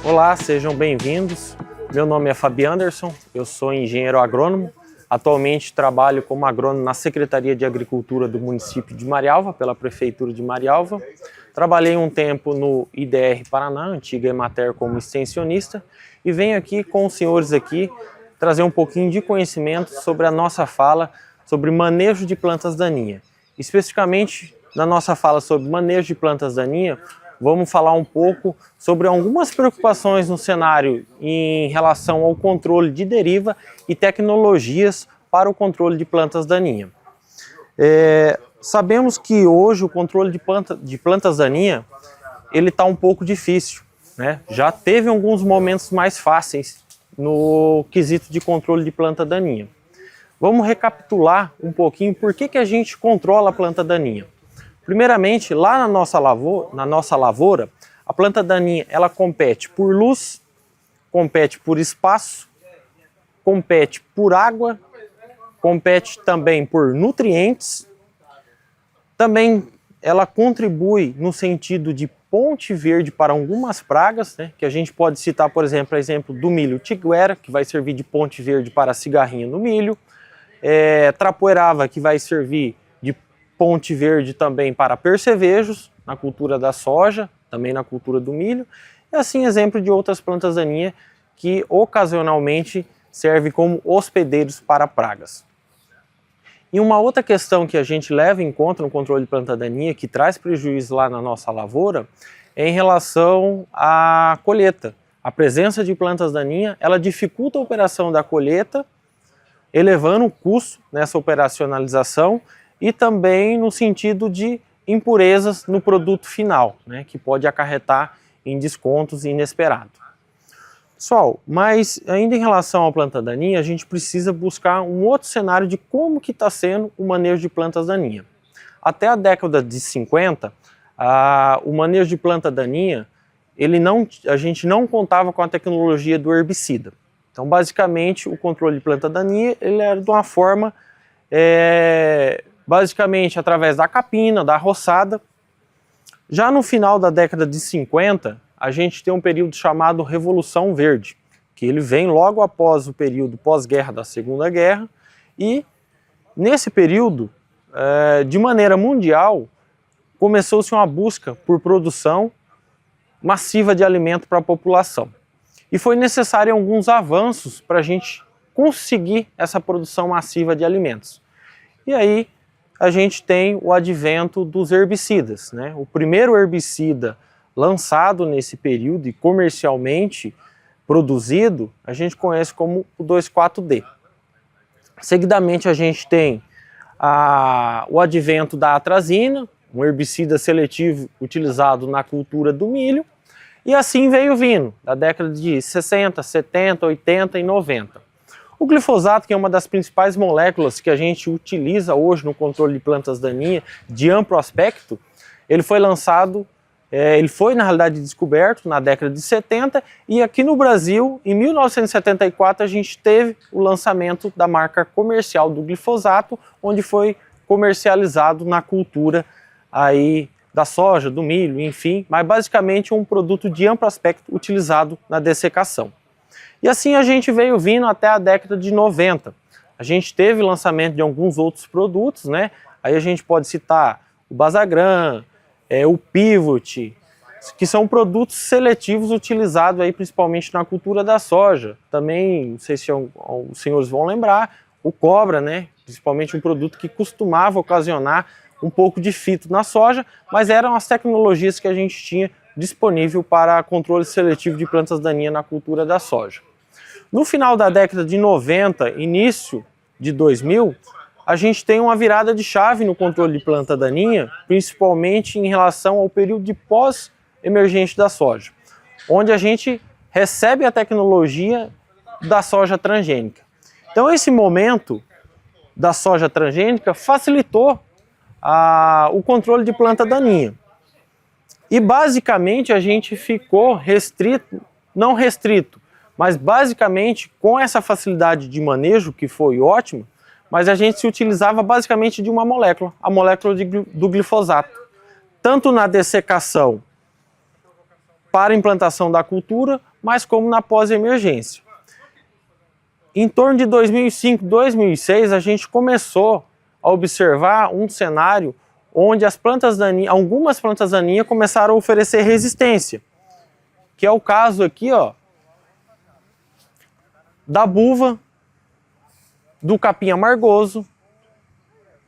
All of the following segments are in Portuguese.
Olá, sejam bem-vindos. Meu nome é Fabi Anderson, eu sou engenheiro agrônomo. Atualmente trabalho como agrônomo na Secretaria de Agricultura do município de Marialva, pela Prefeitura de Marialva. Trabalhei um tempo no IDR Paraná, antiga Emater, como extensionista, e venho aqui com os senhores aqui trazer um pouquinho de conhecimento sobre a nossa fala sobre manejo de plantas daninhas. Especificamente, na nossa fala sobre manejo de plantas daninhas, vamos falar um pouco sobre algumas preocupações no cenário em relação ao controle de deriva e tecnologias para o controle de plantas daninhas. Sabemos que hoje o controle de plantas daninhas ele está um pouco difícil, né? Já teve alguns momentos mais fáceis no quesito de controle de planta daninha. Vamos recapitular um pouquinho por que a gente controla a planta daninha. Primeiramente, lá na nossa lavoura, a planta daninha ela compete por luz, compete por espaço, compete por água, compete também por nutrientes. Também ela contribui no sentido de ponte verde para algumas pragas, né, que a gente pode citar, por exemplo, do milho tiguera, que vai servir de ponte verde para cigarrinho no milho, trapoerava, que vai servir de ponte verde também para percevejos, na cultura da soja, também na cultura do milho, e assim exemplo de outras plantas daninhas que ocasionalmente servem como hospedeiros para pragas. E uma outra questão que a gente leva em conta no controle de planta daninha, que traz prejuízo lá na nossa lavoura, é em relação à colheita. A presença de plantas daninhas, ela dificulta a operação da colheita, elevando o custo nessa operacionalização e também no sentido de impurezas no produto final, né, que pode acarretar em descontos inesperados. Pessoal, mas ainda em relação à planta daninha, a gente precisa buscar um outro cenário de como que está sendo o manejo de plantas daninhas. Até a década de 50, o manejo de planta daninha, a gente não contava com a tecnologia do herbicida. Então, basicamente, o controle de planta daninha ele era de uma forma, basicamente, através da capina, da roçada. Já no final da década de 50, a gente tem um período chamado Revolução Verde, que ele vem logo após o período pós-guerra da Segunda Guerra, e nesse período, de maneira mundial, começou-se uma busca por produção massiva de alimento para a população. E foi necessário alguns avanços para a gente conseguir essa produção massiva de alimentos. E aí a gente tem o advento dos herbicidas, né? O primeiro herbicida lançado nesse período e comercialmente produzido, a gente conhece como o 2,4-D. Seguidamente a gente tem o advento da atrazina, um herbicida seletivo utilizado na cultura do milho, e assim veio vindo, da década de 60, 70, 80 e 90. O glifosato, que é uma das principais moléculas que a gente utiliza hoje no controle de plantas daninhas de amplo aspecto, ele foi lançado, ele foi na realidade descoberto na década de 70 e aqui no Brasil, em 1974, a gente teve o lançamento da marca comercial do glifosato, onde foi comercializado na cultura aí da soja, do milho, enfim, mas basicamente um produto de amplo aspecto utilizado na dessecação. E assim a gente veio vindo até a década de 90. A gente teve lançamento de alguns outros produtos, né? Aí a gente pode citar o Basagran, o Pivot, que são produtos seletivos utilizados aí principalmente na cultura da soja. Também, não sei se os senhores vão lembrar, o Cobra, né? Principalmente um produto que costumava ocasionar um pouco de fito na soja, mas eram as tecnologias que a gente tinha disponível para controle seletivo de plantas daninhas na cultura da soja. No final da década de 90, início de 2000, a gente tem uma virada de chave no controle de planta daninha, principalmente em relação ao período de pós-emergente da soja, onde a gente recebe a tecnologia da soja transgênica. Então esse momento da soja transgênica facilitou o controle de planta daninha. E basicamente a gente ficou restrito, não restrito, mas basicamente com essa facilidade de manejo, que foi ótima, mas a gente se utilizava basicamente de uma molécula, a molécula do glifosato, tanto na dessecação para implantação da cultura, mas como na pós-emergência. Em torno de 2005, 2006, a gente começou a observar um cenário onde as plantas daninhas, algumas plantas daninhas começaram a oferecer resistência, que é o caso aqui, ó, da buva, do capim amargoso,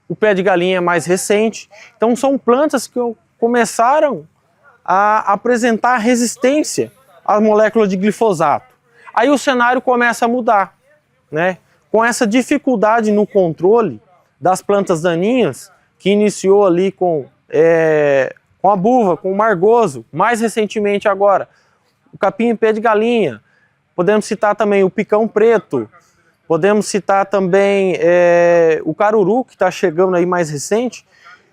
o pé de galinha é mais recente. Então são plantas que começaram a apresentar resistência à molécula de glifosato. Aí o cenário começa a mudar, né? Com essa dificuldade no controle das plantas daninhas, que iniciou ali com a buva, com o margoso, mais recentemente agora, o capim pé de galinha. Podemos citar também o picão preto, podemos citar também o caruru, que está chegando aí mais recente.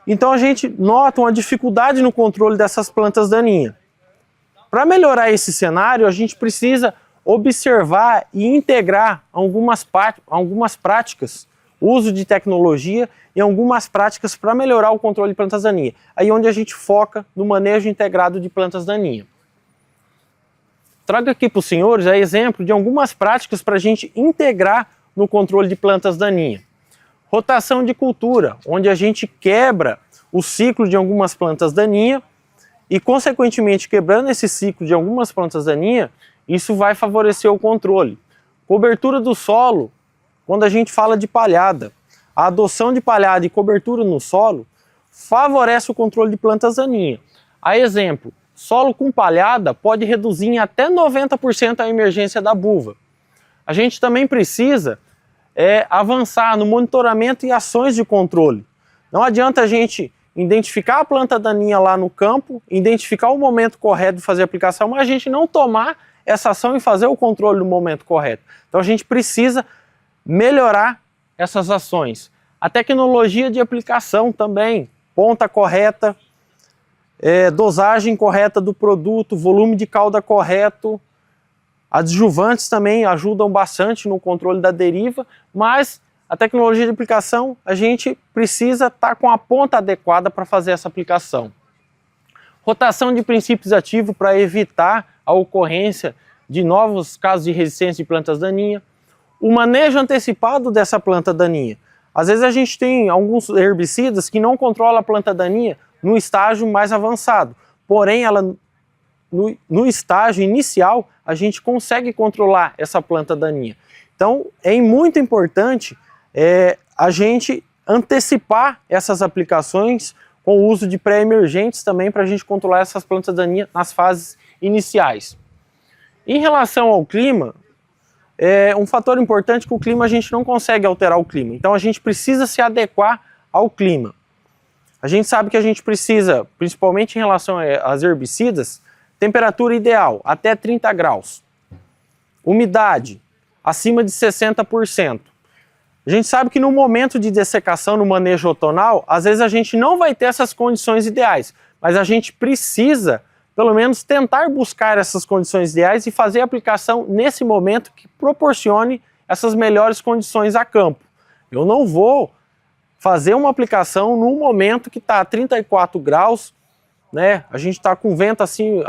Então a gente nota uma dificuldade no controle dessas plantas daninhas. Para melhorar esse cenário, a gente precisa observar e integrar algumas práticas, uso de tecnologia e algumas práticas para melhorar o controle de plantas daninhas. Aí onde a gente foca no manejo integrado de plantas daninhas. Trago aqui para os senhores exemplo de algumas práticas para a gente integrar no controle de plantas daninhas. Rotação de cultura, onde a gente quebra o ciclo de algumas plantas daninhas e, consequentemente, quebrando esse ciclo de algumas plantas daninhas, isso vai favorecer o controle. Cobertura do solo, quando a gente fala de palhada. A adoção de palhada e cobertura no solo favorece o controle de plantas daninhas. A exemplo, solo com palhada pode reduzir em até 90% a emergência da buva. A gente também precisa avançar no monitoramento e ações de controle. Não adianta a gente identificar a planta daninha lá no campo, identificar o momento correto de fazer a aplicação, mas a gente não tomar essa ação e fazer o controle no momento correto. Então a gente precisa melhorar essas ações. A tecnologia de aplicação também, ponta correta, dosagem correta do produto, volume de cauda correto. Adjuvantes também ajudam bastante no controle da deriva, mas a tecnologia de aplicação, a gente precisa estar com a ponta adequada para fazer essa aplicação. Rotação de princípios ativos para evitar a ocorrência de novos casos de resistência de plantas daninhas. O manejo antecipado dessa planta daninha. Às vezes a gente tem alguns herbicidas que não controlam a planta daninha no estágio mais avançado, porém ela no estágio inicial a gente consegue controlar essa planta daninha. Então é muito importante a gente antecipar essas aplicações com o uso de pré-emergentes também para a gente controlar essas plantas daninhas nas fases iniciais. Em relação ao clima, um fator importante que o clima a gente não consegue alterar o clima, então a gente precisa se adequar ao clima. A gente sabe que a gente precisa, principalmente em relação às herbicidas, temperatura ideal, até 30 graus. Umidade, acima de 60%. A gente sabe que no momento de dessecação, no manejo outonal, às vezes a gente não vai ter essas condições ideais, mas a gente precisa, pelo menos, tentar buscar essas condições ideais e fazer a aplicação nesse momento que proporcione essas melhores condições a campo. Eu não vou fazer uma aplicação no momento que está a 34 graus, né? A gente está com vento assim,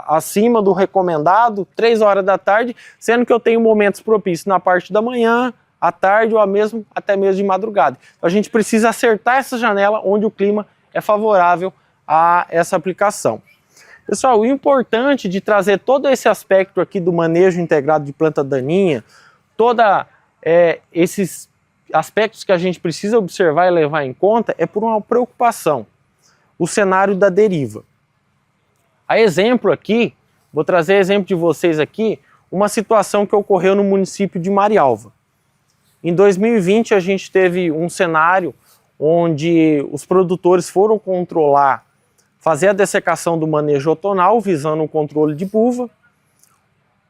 acima do recomendado, 3 horas da tarde, sendo que eu tenho momentos propícios na parte da manhã, à tarde ou até mesmo de madrugada. Então a gente precisa acertar essa janela onde o clima é favorável a essa aplicação. Pessoal, o importante de trazer todo esse aspecto aqui do manejo integrado de planta daninha, esses aspectos que a gente precisa observar e levar em conta é por uma preocupação, o cenário da deriva. A exemplo aqui, vou trazer exemplo de vocês aqui, uma situação que ocorreu no município de Marialva. Em 2020 a gente teve um cenário onde os produtores foram fazer a dessecação do manejo outonal visando o controle de buva.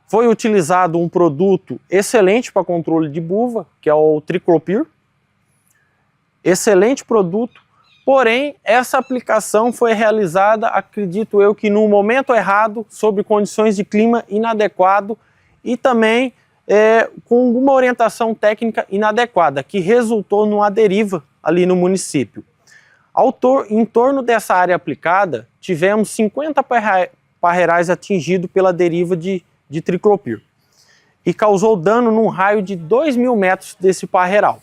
Foi utilizado um produto excelente para controle de buva, que é o Triclopyr. Excelente produto, porém essa aplicação foi realizada, acredito eu, que no momento errado, sob condições de clima inadequado e também com alguma orientação técnica inadequada, que resultou numa deriva ali no município. Em torno dessa área aplicada, tivemos 50 parreirais atingidos pela deriva de de triclopir e causou dano num raio de 2.000 metros desse parreiral.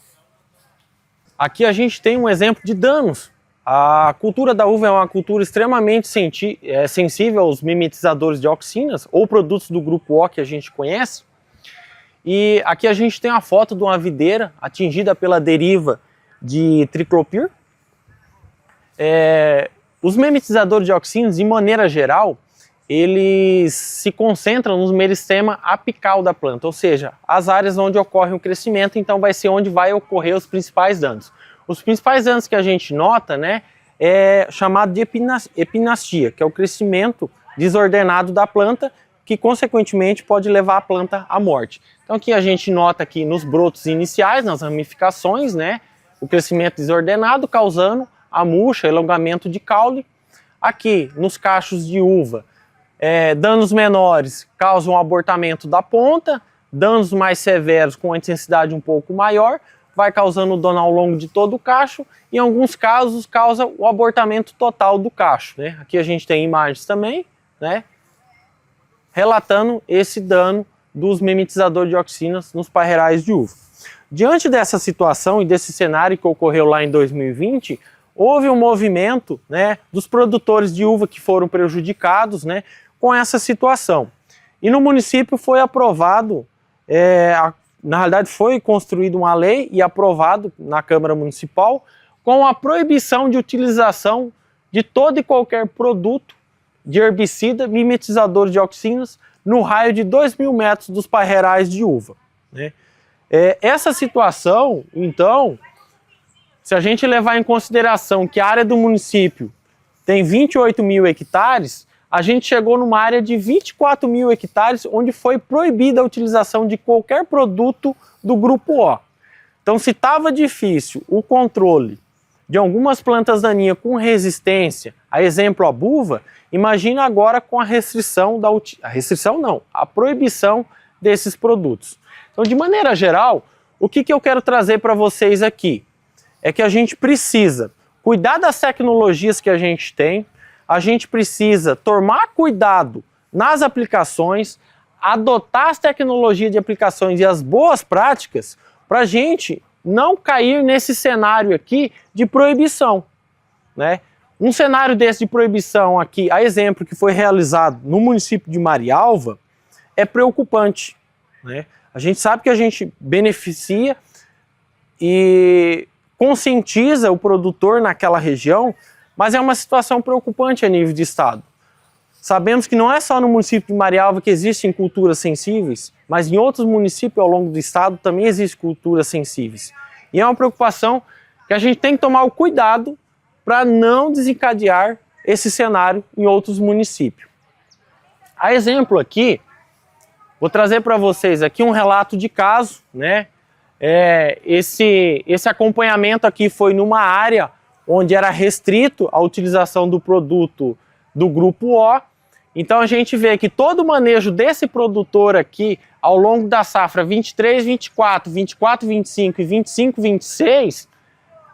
Aqui a gente tem um exemplo de danos. A cultura da uva é uma cultura extremamente sensível aos mimetizadores de auxinas ou produtos do grupo O que a gente conhece. E aqui a gente tem a foto de uma videira atingida pela deriva de triclopir. Os mimetizadores de auxinas, de maneira geral, eles se concentram no meristema apical da planta, ou seja, as áreas onde ocorre o crescimento, então vai ser onde vai ocorrer os principais danos. Os principais danos que a gente nota, né, é chamado de epinastia, que é o crescimento desordenado da planta, que consequentemente pode levar a planta à morte. Então aqui a gente nota aqui nos brotos iniciais, nas ramificações, né, o crescimento desordenado causando a murcha, alongamento de caule. Aqui nos cachos de uva, danos menores causam abortamento da ponta, danos mais severos com a intensidade um pouco maior, vai causando dano ao longo de todo o cacho e em alguns casos causa o abortamento total do cacho, né? Aqui a gente tem imagens também, né, relatando esse dano dos mimetizadores de auxinas nos parreirais de uva. Diante dessa situação e desse cenário que ocorreu lá em 2020, houve um movimento, né, dos produtores de uva que foram prejudicados, né, com essa situação. E no município foi aprovado, na realidade foi construída uma lei e aprovado na Câmara Municipal com a proibição de utilização de todo e qualquer produto de herbicida mimetizador de auxinas no raio de 2.000 metros dos parreirais de uva, né? Essa situação, então, se a gente levar em consideração que a área do município tem 28.000 hectares, a gente chegou numa área de 24.000 hectares onde foi proibida a utilização de qualquer produto do grupo O. Então, se estava difícil o controle de algumas plantas daninhas com resistência, a exemplo a buva, imagina agora com a restrição a proibição desses produtos. Então, de maneira geral, o que eu quero trazer para vocês aqui é que a gente precisa cuidar das tecnologias que a gente tem, a gente precisa tomar cuidado nas aplicações, adotar as tecnologias de aplicações e as boas práticas para a gente não cair nesse cenário aqui de proibição, né? Um cenário desse de proibição aqui, a exemplo que foi realizado no município de Marialva, é preocupante, né? A gente sabe que a gente beneficia e conscientiza o produtor naquela região, mas é uma situação preocupante a nível de estado. Sabemos que não é só no município de Marialva que existem culturas sensíveis, mas em outros municípios ao longo do estado também existem culturas sensíveis. E é uma preocupação que a gente tem que tomar o cuidado para não desencadear esse cenário em outros municípios. A exemplo aqui, vou trazer para vocês aqui um relato de caso, né? Esse acompanhamento aqui foi numa área onde era restrito a utilização do produto do grupo O. Então a gente vê que todo o manejo desse produtor aqui ao longo da safra 23, 24, 24, 25 e 25, 26,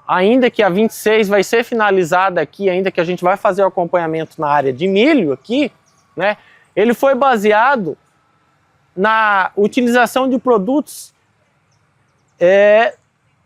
ainda que a 26 vai ser finalizada aqui, ainda que a gente vai fazer o acompanhamento na área de milho aqui, né? Ele foi baseado na utilização de produtos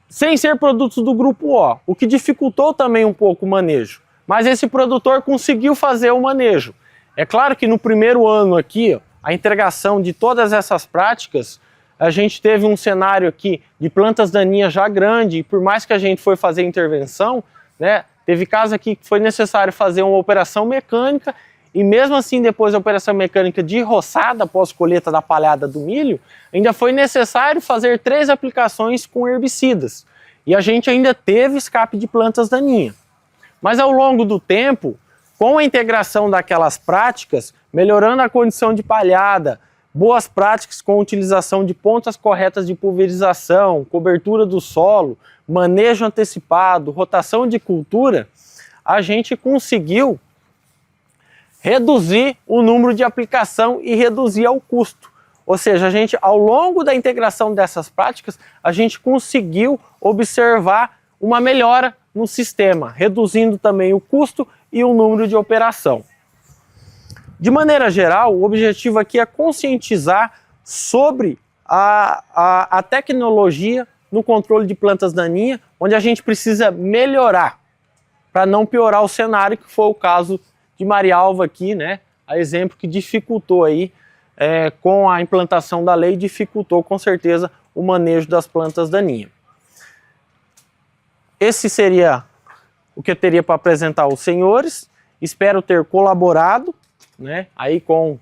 sem ser produtos do grupo O, o que dificultou também um pouco o manejo. Mas esse produtor conseguiu fazer o manejo. É claro que no primeiro ano aqui, a integração de todas essas práticas, a gente teve um cenário aqui de plantas daninhas já grande, e por mais que a gente foi fazer intervenção, né, teve casos aqui que foi necessário fazer uma operação mecânica, e mesmo assim depois da operação mecânica de roçada, após colheita da palhada do milho, ainda foi necessário fazer 3 aplicações com herbicidas. E a gente ainda teve escape de plantas daninhas. Mas ao longo do tempo, com a integração daquelas práticas, melhorando a condição de palhada, boas práticas com utilização de pontas corretas de pulverização, cobertura do solo, manejo antecipado, rotação de cultura, a gente conseguiu reduzir o número de aplicação e reduzir o custo. Ou seja, a gente, ao longo da integração dessas práticas, a gente conseguiu observar uma melhora no sistema, reduzindo também o custo e o número de operação. De maneira geral, o objetivo aqui é conscientizar sobre a tecnologia no controle de plantas daninhas, onde a gente precisa melhorar, para não piorar o cenário, que foi o caso de Marialva aqui, né? A exemplo que dificultou aí, com a implantação da lei, dificultou com certeza o manejo das plantas daninhas. Esse seria o que eu teria para apresentar aos senhores. Espero ter colaborado, né, aí com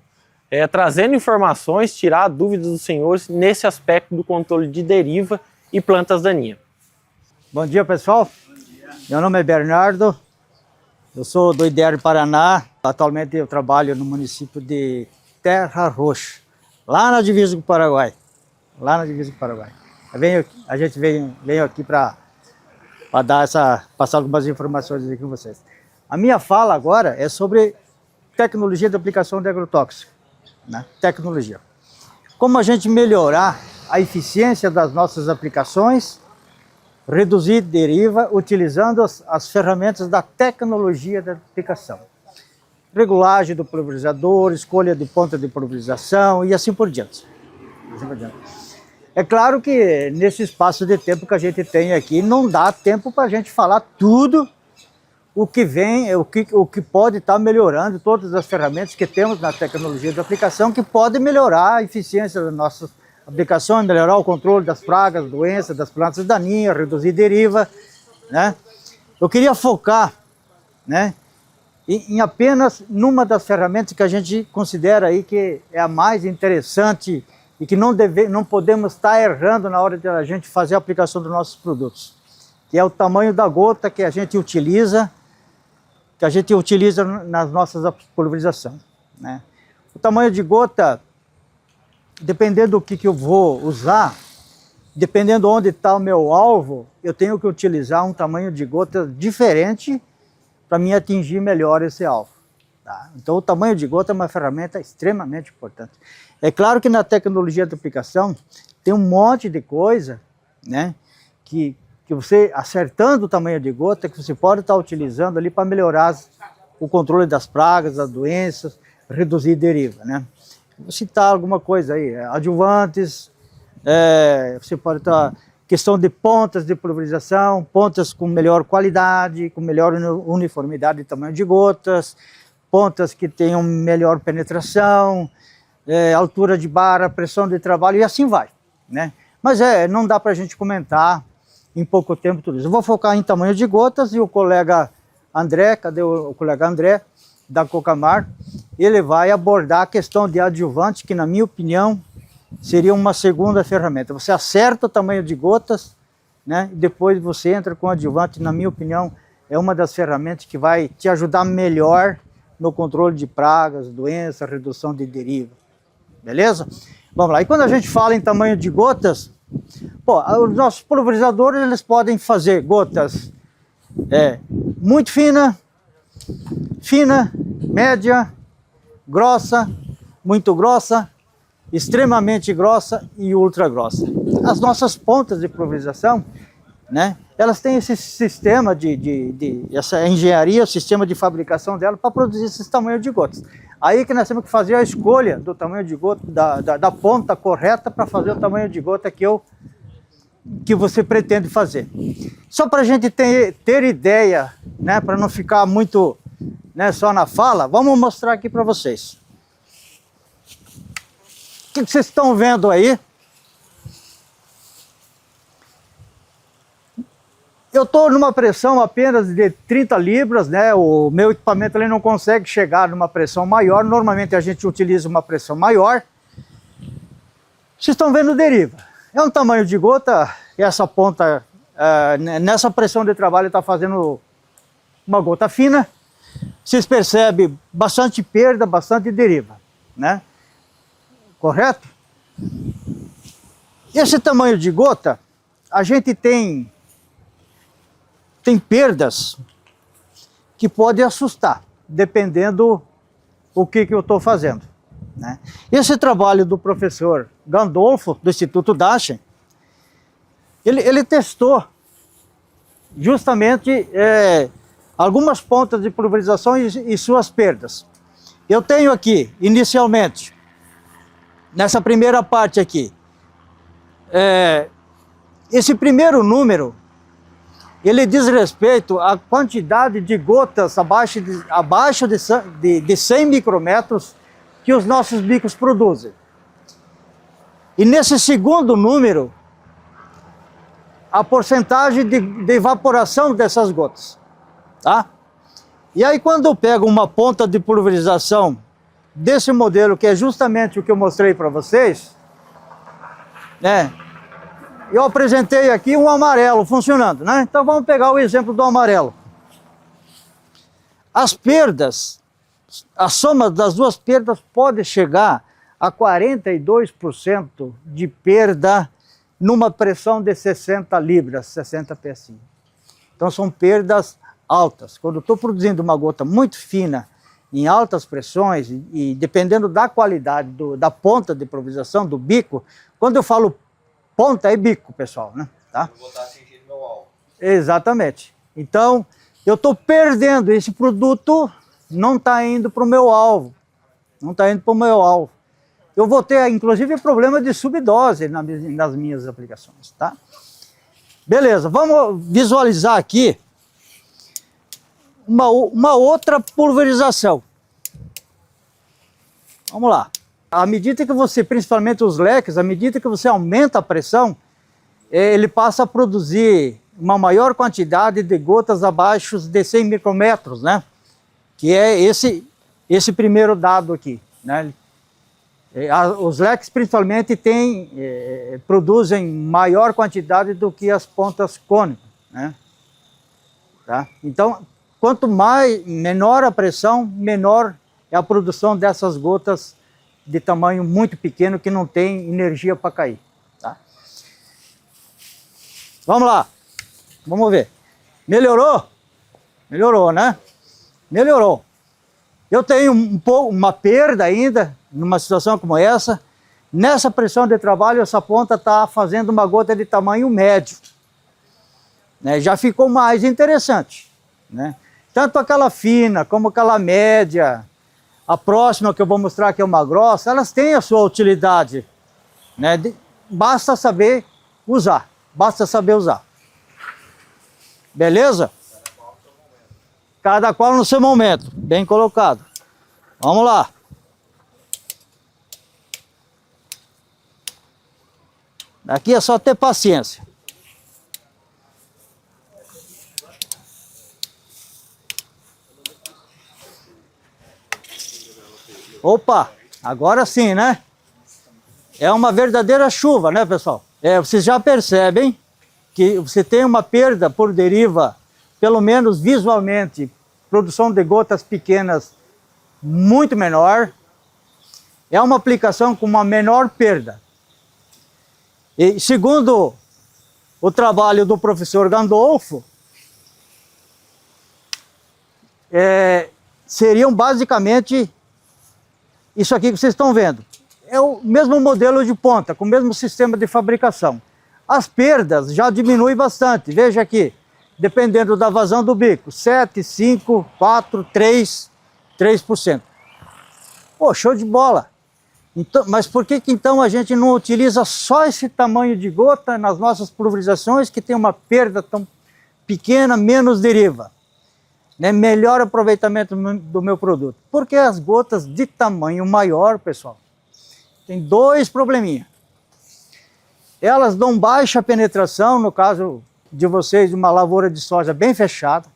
trazendo informações, tirar dúvidas dos senhores nesse aspecto do controle de deriva e plantas daninhas. Bom dia, pessoal. Bom dia. Meu nome é Bernardo, eu sou do IDEAR Paraná. Atualmente eu trabalho no município de Terra Roxa, lá na divisa com o Paraguai. A gente veio aqui para passar algumas informações aqui com vocês. A minha fala agora é sobre tecnologia de aplicação de agrotóxico, né? Tecnologia. Como a gente melhorar a eficiência das nossas aplicações, reduzir deriva utilizando as ferramentas da tecnologia da aplicação. Regulagem do pulverizador, escolha de ponta de pulverização e assim por diante. É claro que nesse espaço de tempo que a gente tem aqui, não dá tempo para a gente falar tudo o que vem, o que pode estar melhorando, todas as ferramentas que temos na tecnologia de aplicação que podem melhorar a eficiência das nossas aplicações, melhorar o controle das pragas, doenças, das plantas daninhas, reduzir deriva, né? Eu queria focar, né, em apenas numa das ferramentas que a gente considera aí que é a mais interessante e que não podemos estar errando na hora de a gente fazer a aplicação dos nossos produtos, que é o tamanho da gota que a gente utiliza nas nossas pulverizações, né? O tamanho de gota, dependendo do que eu vou usar, dependendo onde está o meu alvo, eu tenho que utilizar um tamanho de gota diferente para me atingir melhor esse alvo, tá? Então o tamanho de gota é uma ferramenta extremamente importante. É claro que na tecnologia de aplicação tem um monte de coisa, né, que você, acertando o tamanho de gota, que você pode estar utilizando ali para melhorar o controle das pragas, das doenças, reduzir deriva, né? Vou citar alguma coisa aí, adjuvantes, você pode estar, questão de pontas de pulverização, pontas com melhor qualidade, com melhor uniformidade de tamanho de gotas, pontas que tenham melhor penetração, altura de barra, pressão de trabalho e assim vai, né? Mas não dá para a gente comentar em pouco tempo tudo isso. Eu vou focar em tamanho de gotas e o colega André, cadê o colega André, da Cocamar, ele vai abordar a questão de adjuvante, que na minha opinião seria uma segunda ferramenta. Você acerta o tamanho de gotas, né, e depois você entra com adjuvante, na minha opinião, é uma das ferramentas que vai te ajudar melhor no controle de pragas, doenças, redução de deriva. Beleza? Vamos lá. E quando a gente fala em tamanho de gotas, os nossos pulverizadores, eles podem fazer gotas muito fina, média, grossa, muito grossa, extremamente grossa e ultra grossa. As nossas pontas de pulverização, né, elas têm esse sistema essa engenharia, o sistema de fabricação dela para produzir esses tamanhos de gotas. Aí que nós temos que fazer a escolha do tamanho de gota, da ponta correta para fazer o tamanho de gota que você pretende fazer. Só para a gente ter ideia, né, para não ficar muito, né, só na fala, vamos mostrar aqui para vocês. O que vocês estão vendo aí? Eu estou numa pressão apenas de 30 libras, né? O meu equipamento ele não consegue chegar numa pressão maior. Normalmente a gente utiliza uma pressão maior. Vocês estão vendo deriva. É um tamanho de gota, e essa ponta, nessa pressão de trabalho, está fazendo uma gota fina. Vocês percebem bastante perda, bastante deriva, né? Correto? Esse tamanho de gota, a gente tem perdas que podem assustar, dependendo o que eu estou fazendo, né? Esse trabalho do professor Gandolfo, do Instituto Daschen, ele testou justamente algumas pontas de pulverização e suas perdas. eu tenho aqui, inicialmente, nessa primeira parte aqui, esse primeiro número, ele diz respeito à quantidade de gotas abaixo de 100 micrômetros que os nossos bicos produzem. E nesse segundo número, a porcentagem de evaporação dessas gotas, tá? E aí quando eu pego uma ponta de pulverização desse modelo, que é justamente o que eu mostrei para vocês, né? Eu apresentei aqui um amarelo funcionando, né? Então vamos pegar o exemplo do amarelo. As perdas, a soma das duas perdas pode chegar a 42% de perda numa pressão de 60 libras, 60 psi. Então são perdas altas. Quando eu estou produzindo uma gota muito fina, em altas pressões, e dependendo da qualidade da ponta de pulverização, do bico, quando eu falo ponta é bico, pessoal, né? Tá? Eu vou estar atingindo meu alvo. Exatamente. Então, eu estou perdendo esse produto, não está indo para o meu alvo. Não está indo para o meu alvo. Eu vou ter, inclusive, problema de subdose nas minhas aplicações, tá? Beleza, vamos visualizar aqui uma outra pulverização. Vamos lá. À medida que você, principalmente os leques, à medida que você aumenta a pressão, ele passa a produzir uma maior quantidade de gotas abaixo de 100 micrômetros, né? Que é esse primeiro dado aqui, né? Os leques, principalmente, produzem maior quantidade do que as pontas cônicas, né? Tá? Então, quanto menor a pressão, menor é a produção dessas gotas de tamanho muito pequeno que não tem energia para cair. Tá? Vamos lá, vamos ver. Melhorou? Melhorou, né? Melhorou. Eu tenho uma perda ainda, numa situação como essa. Nessa pressão de trabalho, essa ponta está fazendo uma gota de tamanho médio, né? Já ficou mais interessante, né? Tanto aquela fina como aquela média, a próxima que eu vou mostrar que é uma grossa, elas têm a sua utilidade, né? Basta saber usar, basta saber usar. Beleza? Cada qual no seu momento, bem colocado. Vamos lá. Aqui é só ter paciência. Opa, agora sim, né? É uma verdadeira chuva, né, pessoal? Vocês já percebem que você tem uma perda por deriva, pelo menos visualmente, produção de gotas pequenas muito menor. É uma aplicação com uma menor perda. E segundo o trabalho do professor Gandolfo, seriam basicamente isso aqui que vocês estão vendo. É o mesmo modelo de ponta, com o mesmo sistema de fabricação. As perdas já diminuem bastante. Veja aqui, dependendo da vazão do bico, 7, 5, 4, 3%. Pô, show de bola! Então, mas por que então a gente não utiliza só esse tamanho de gota nas nossas pulverizações, que tem uma perda tão pequena, menos deriva? Né? Melhor aproveitamento do meu produto. Porque as gotas de tamanho maior, pessoal, tem dois probleminhas. Elas dão baixa penetração, no caso de vocês, uma lavoura de soja bem fechada.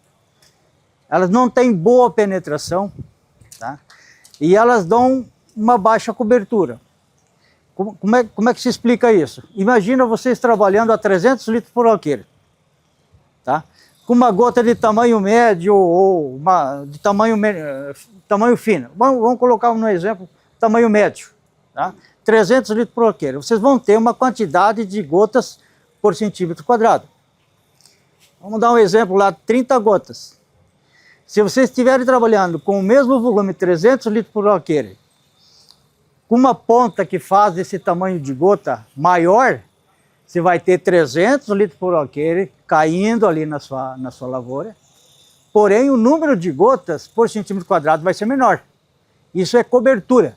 Elas não têm boa penetração, tá? E elas dão uma baixa cobertura. Como é que se explica isso? Imagina vocês trabalhando a 300 litros por alqueire, tá? Com uma gota de tamanho médio ou uma de tamanho fino. Vamos colocar no exemplo, tamanho médio, tá? 300 litros por alqueire. Vocês vão ter uma quantidade de gotas por centímetro quadrado. Vamos dar um exemplo lá, 30 gotas. Se vocês estiverem trabalhando com o mesmo volume, 300 litros por alqueire, com uma ponta que faz esse tamanho de gota maior, você vai ter 300 litros por alqueire caindo ali na sua lavoura, porém o número de gotas por centímetro quadrado vai ser menor. Isso é cobertura.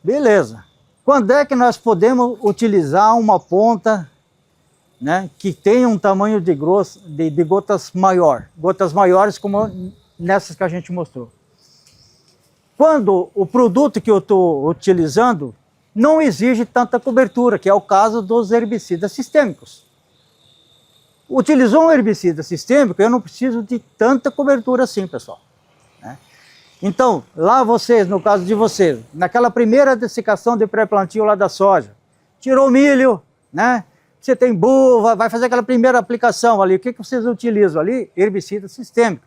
Beleza. Quando é que nós podemos utilizar uma ponta, né, que tenha um tamanho de gotas maior? Gotas maiores como nessas que a gente mostrou. Quando o produto que eu estou utilizando não exige tanta cobertura, que é o caso dos herbicidas sistêmicos. Utilizou um herbicida sistêmico, eu não preciso de tanta cobertura assim, pessoal. Né? Então, lá vocês, no caso de vocês, naquela primeira dessecação de pré-plantio lá da soja, tirou milho, né? Você tem buva, vai fazer aquela primeira aplicação ali, o que vocês utilizam ali? Herbicida sistêmico.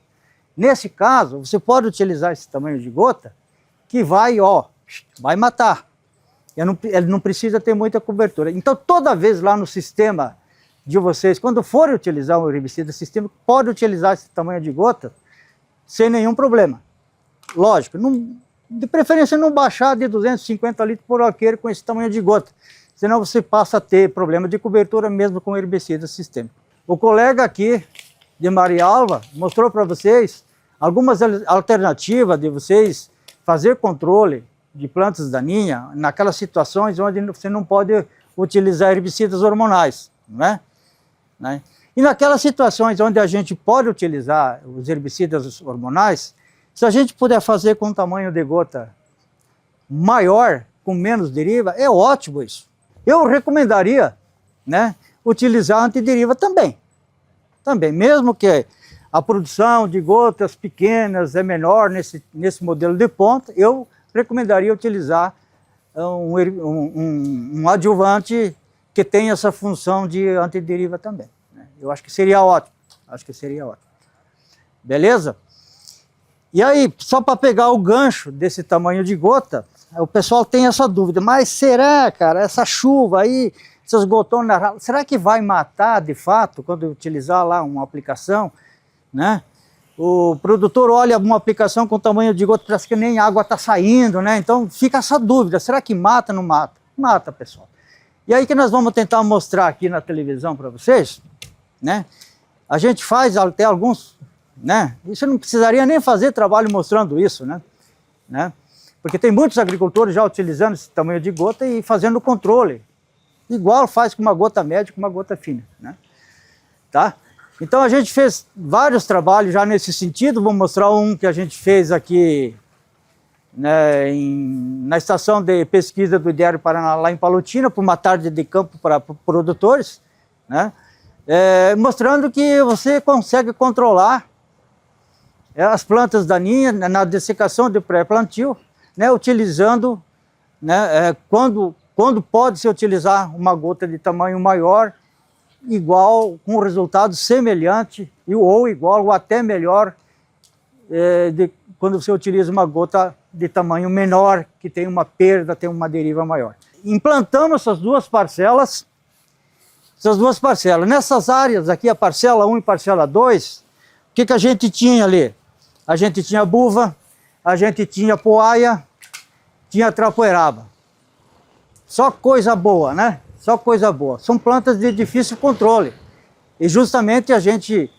Nesse caso, você pode utilizar esse tamanho de gota, que vai matar. Ele não precisa ter muita cobertura. Então, toda vez lá no sistema de vocês, quando forem utilizar um herbicida sistêmico, pode utilizar esse tamanho de gota sem nenhum problema. Lógico, de preferência não baixar de 250 litros por alqueire com esse tamanho de gota, senão você passa a ter problema de cobertura mesmo com herbicida sistêmico. O colega aqui de Marialva mostrou para vocês algumas alternativas de vocês fazer controle de plantas daninhas naquelas situações onde você não pode utilizar herbicidas hormonais, não é? Né? E naquelas situações onde a gente pode utilizar os herbicidas hormonais, se a gente puder fazer com um tamanho de gota maior, com menos deriva, é ótimo isso. Eu recomendaria, né, utilizar antideriva também. Também, mesmo que a produção de gotas pequenas é menor nesse modelo de ponta, eu recomendaria utilizar um adjuvante que tem essa função de antideriva também. Né? Eu acho que seria ótimo. Beleza? E aí, só para pegar o gancho desse tamanho de gota, o pessoal tem essa dúvida, mas será, cara, essa chuva aí, esses gotões, será que vai matar de fato quando eu utilizar lá uma aplicação? Né? O produtor olha uma aplicação com tamanho de gota, parece que nem água está saindo, né? Então fica essa dúvida, será que mata ou não mata? Mata, pessoal. E aí que nós vamos tentar mostrar aqui na televisão para vocês, né? A gente faz até alguns, né? Isso não precisaria nem fazer trabalho mostrando isso, né? Porque tem muitos agricultores já utilizando esse tamanho de gota e fazendo o controle. Igual faz com uma gota média e com uma gota fina, né? Tá? Então a gente fez vários trabalhos já nesse sentido, vou mostrar um que a gente fez aqui, né, na estação de pesquisa do Diário Paraná, lá em Palotina, por uma tarde de campo para produtores, né, mostrando que você consegue controlar as plantas daninhas na dessecação de pré-plantio, né, utilizando, né, quando pode se utilizar uma gota de tamanho maior, igual, com resultado semelhante, ou igual, ou até melhor, quando você utiliza uma gota de tamanho menor, que tem uma perda, tem uma deriva maior. Implantamos essas duas parcelas. Nessas áreas aqui, a parcela 1 e parcela 2, o que a gente tinha ali? A gente tinha buva, a gente tinha poaia, tinha trapoeraba. Só coisa boa, né? Só coisa boa. São plantas de difícil controle. E justamente a gente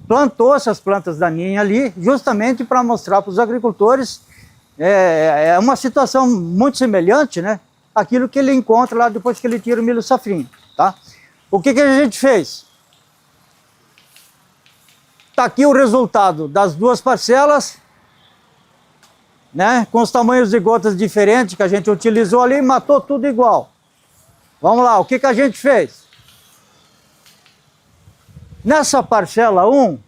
plantou essas plantas daninhas ali, justamente para mostrar para os agricultores uma situação muito semelhante, né? Aquilo que ele encontra lá depois que ele tira o milho safrinha, tá? O que a gente fez? Está aqui o resultado das duas parcelas, né? Com os tamanhos de gotas diferentes que a gente utilizou ali, matou tudo igual. Vamos lá, o que a gente fez? Nessa parcela 1,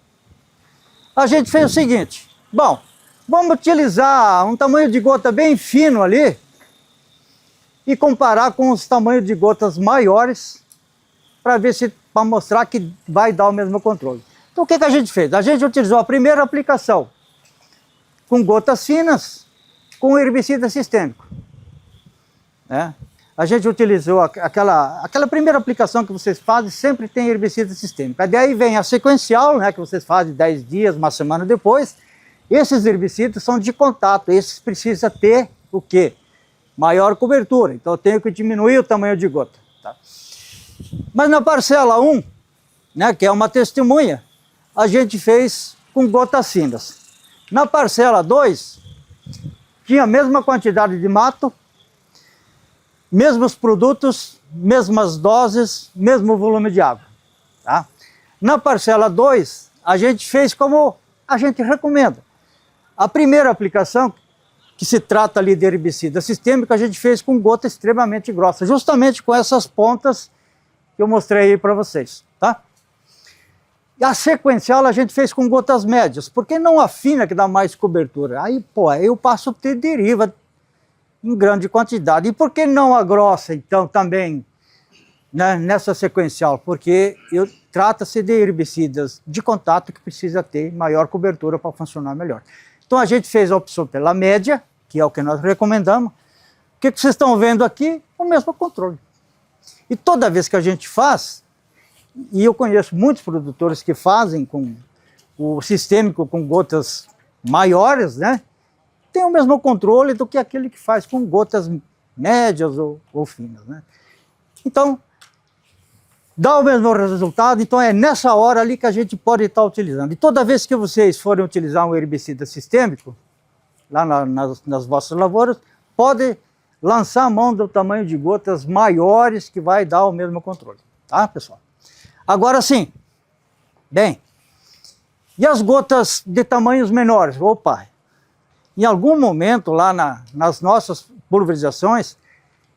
a gente fez o seguinte. Bom, vamos utilizar um tamanho de gota bem fino ali e comparar com os tamanhos de gotas maiores para mostrar que vai dar o mesmo controle. Então o que a gente fez? A gente utilizou a primeira aplicação com gotas finas, com herbicida sistêmico, né? A gente utilizou aquela primeira aplicação que vocês fazem, sempre tem herbicida sistêmico. Daí vem a sequencial, né, que vocês fazem 10 dias, uma semana depois. Esses herbicidas são de contato, esses precisam ter o quê? Maior cobertura, então eu tenho que diminuir o tamanho de gota. Tá? Mas na parcela 1, né, que é uma testemunha, a gente fez com gotas finas. Na parcela 2, tinha a mesma quantidade de mato, mesmos produtos, mesmas doses, mesmo volume de água. Tá? Na parcela 2, a gente fez como a gente recomenda. A primeira aplicação, que se trata ali de herbicida sistêmico, a gente fez com gota extremamente grossa, justamente com essas pontas que eu mostrei aí para vocês. Tá? E a sequencial a gente fez com gotas médias, porque não a fina que dá mais cobertura. Aí, pô, eu passo a ter deriva em grande quantidade. E por que não a grossa, então, também, né, nessa sequencial? Porque trata-se de herbicidas de contato que precisa ter maior cobertura para funcionar melhor. Então a gente fez a opção pela média, que é o que nós recomendamos. O que vocês estão vendo aqui? O mesmo controle. E toda vez que a gente faz, e eu conheço muitos produtores que fazem com o sistêmico com gotas maiores, né? Tem o mesmo controle do que aquele que faz com gotas médias ou finas, né? Então, dá o mesmo resultado, então é nessa hora ali que a gente pode estar utilizando. E toda vez que vocês forem utilizar um herbicida sistêmico, lá nas vossas lavouras, pode lançar a mão do tamanho de gotas maiores que vai dar o mesmo controle, tá, pessoal? Agora sim, bem, e as gotas de tamanhos menores? Opa, em algum momento lá nas nossas pulverizações,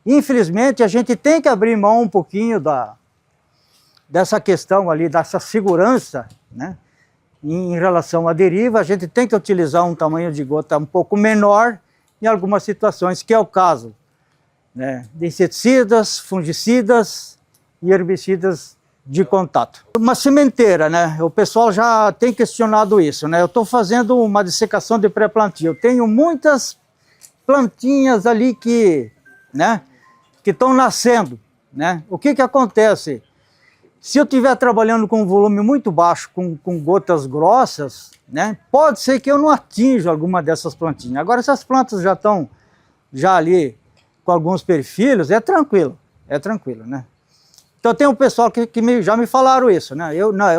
infelizmente a gente tem que abrir mão um pouquinho dessa questão ali, dessa segurança, né? Em relação à deriva, a gente tem que utilizar um tamanho de gota um pouco menor em algumas situações, que é o caso, né, de inseticidas, fungicidas e herbicidas de contato. Uma sementeira, né? O pessoal já tem questionado isso, né? Eu estou fazendo uma dessecação de pré-plantio. Eu tenho muitas plantinhas ali que estão nascendo, né? O que acontece? Se eu estiver trabalhando com um volume muito baixo, com gotas grossas, né? Pode ser que eu não atinja alguma dessas plantinhas. Agora, se as plantas já estão ali com alguns perfilhos, é tranquilo, né? Então tem um pessoal que já me falaram isso, né?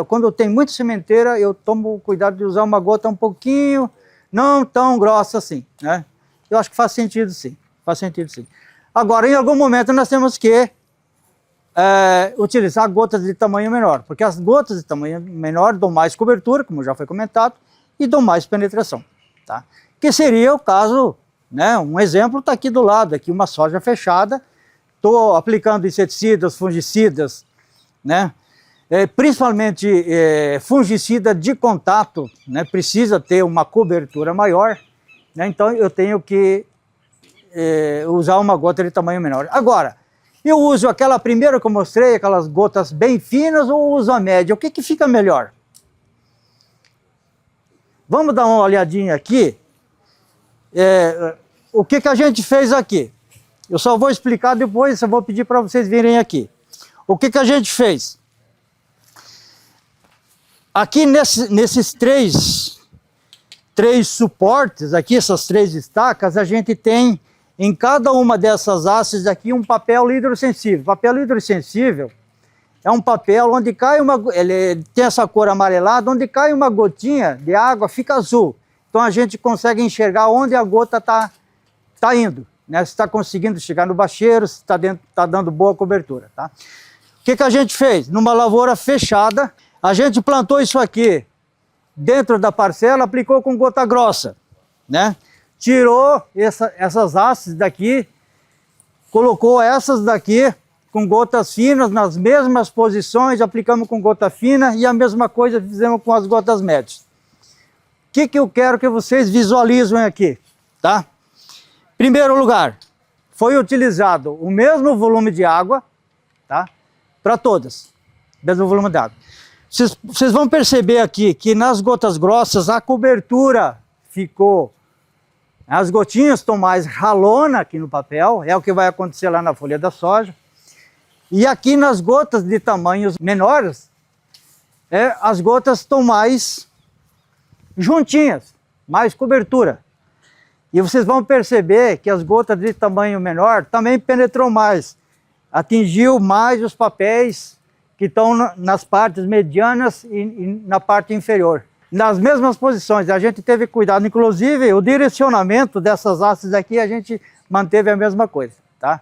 Quando eu tenho muita sementeira, eu tomo cuidado de usar uma gota um pouquinho, não tão grossa assim, né? Eu acho que faz sentido sim, Agora, em algum momento nós temos que utilizar gotas de tamanho menor, porque as gotas de tamanho menor dão mais cobertura, como já foi comentado, e dão mais penetração, tá? Que seria o caso, né? Um exemplo está aqui do lado, aqui uma soja fechada. Estou aplicando inseticidas, fungicidas, né? Principalmente fungicida de contato, né? Precisa ter uma cobertura maior, né? Então eu tenho que usar uma gota de tamanho menor. Agora, eu uso aquela primeira que eu mostrei, aquelas gotas bem finas, ou uso a média? O que fica melhor? Vamos dar uma olhadinha aqui. O que a gente fez aqui? Eu só vou explicar depois, eu vou pedir para vocês virem aqui. O que a gente fez? Aqui nesses três suportes, aqui essas 3 estacas, a gente tem em cada uma dessas hastes aqui um papel hidrossensível. Papel hidrossensível é um papel onde cai ele tem essa cor amarelada, onde cai uma gotinha de água fica azul. Então a gente consegue enxergar onde a gota está indo, né? Se está conseguindo chegar no bacheiro, se está dando boa cobertura, tá? O que a gente fez? Numa lavoura fechada, a gente plantou isso aqui dentro da parcela, aplicou com gota grossa, né? Tirou essas hastes daqui, colocou essas daqui com gotas finas nas mesmas posições, aplicamos com gota fina e a mesma coisa fizemos com as gotas médias. O que eu quero que vocês visualizem aqui, tá? Primeiro lugar, foi utilizado o mesmo volume de água, tá? Para todas, mesmo volume de água. Vocês vão perceber aqui que nas gotas grossas a cobertura ficou, as gotinhas estão mais ralona aqui no papel, é o que vai acontecer lá na folha da soja. E aqui nas gotas de tamanhos menores, as gotas estão mais juntinhas, mais cobertura. E vocês vão perceber que as gotas de tamanho menor também penetrou mais, atingiu mais os papéis que estão nas partes medianas e na parte inferior. nas mesmas posições. A gente teve cuidado, inclusive o direcionamento dessas hastes aqui a gente manteve a mesma coisa, tá?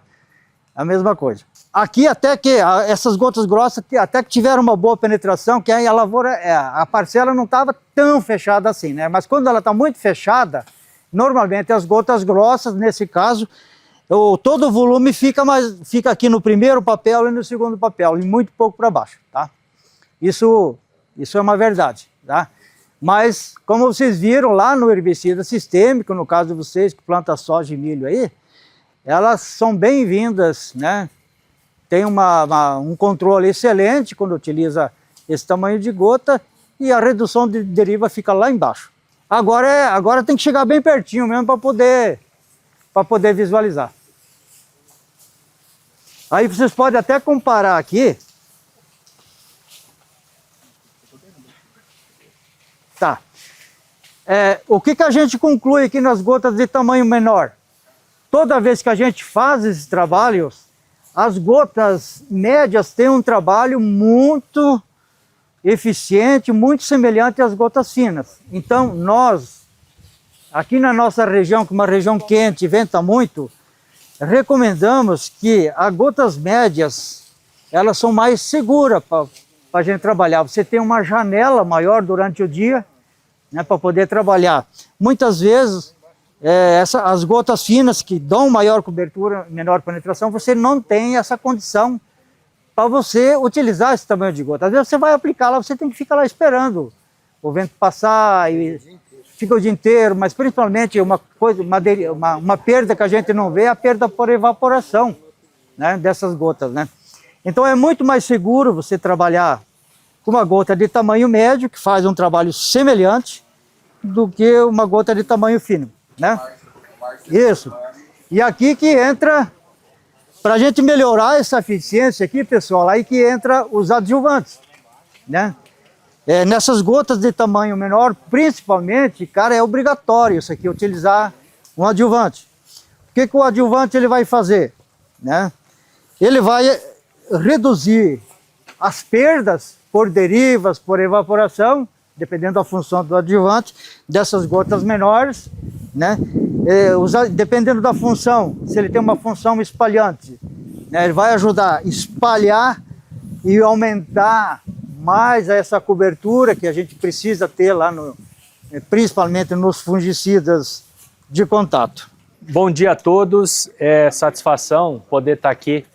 A mesma coisa. Aqui até que essas gotas grossas até que tiveram uma boa penetração, que aí a lavoura, a parcela não estava tão fechada assim, né? Mas quando ela está muito fechada, normalmente as gotas grossas, nesse caso, todo o volume fica aqui no primeiro papel e no segundo papel, e muito pouco para baixo, tá? Isso é uma verdade, tá? Mas, como vocês viram lá no herbicida sistêmico, no caso de vocês que plantam soja e milho aí, elas são bem-vindas, né? Tem um controle excelente quando utiliza esse tamanho de gota e a redução de deriva fica lá embaixo. Agora tem que chegar bem pertinho mesmo para poder visualizar. Aí vocês podem até comparar aqui. Tá. O que a gente conclui aqui nas gotas de tamanho menor? Toda vez que a gente faz esses trabalhos, as gotas médias têm um trabalho muito eficiente, muito semelhante às gotas finas. Então, nós, aqui na nossa região, que é uma região quente e venta muito, recomendamos que as gotas médias, elas são mais seguras para a gente trabalhar. Você tem uma janela maior durante o dia, né, para poder trabalhar. Muitas vezes, as gotas finas que dão maior cobertura, menor penetração, você não tem essa condição para você utilizar esse tamanho de gota. Às vezes você vai aplicar lá, você tem que ficar lá esperando o vento passar e fica o dia inteiro, mas principalmente uma perda que a gente não vê é a perda por evaporação, né, dessas gotas, né? Então é muito mais seguro você trabalhar com uma gota de tamanho médio, que faz um trabalho semelhante, do que uma gota de tamanho fino, né? Isso. E aqui que entra, para a gente melhorar essa eficiência aqui, pessoal, aí que entra os adjuvantes, né? Nessas gotas de tamanho menor, principalmente, cara, é obrigatório isso aqui, utilizar um adjuvante. O que o adjuvante ele vai fazer, né? Ele vai reduzir as perdas por derivas, por evaporação, dependendo da função do adjuvante, dessas gotas menores, né? Dependendo da função, se ele tem uma função espalhante, né, ele vai ajudar a espalhar e aumentar mais essa cobertura que a gente precisa ter lá, principalmente nos fungicidas de contato. Bom dia a todos, é satisfação poder estar aqui